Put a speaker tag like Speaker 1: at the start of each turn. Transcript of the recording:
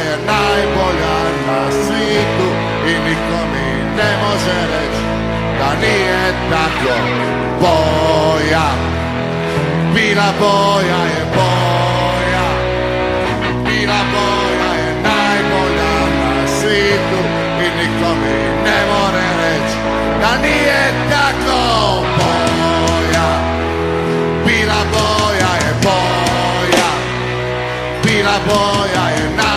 Speaker 1: je najbolja na svijetu i niko mi ne može reći da nije tako. Boja, bila boja je boja, bila boja je najbolja na svijetu i niko mi ne može reći da nije tako. Boja, bila boja je boja, bila boja je najbolja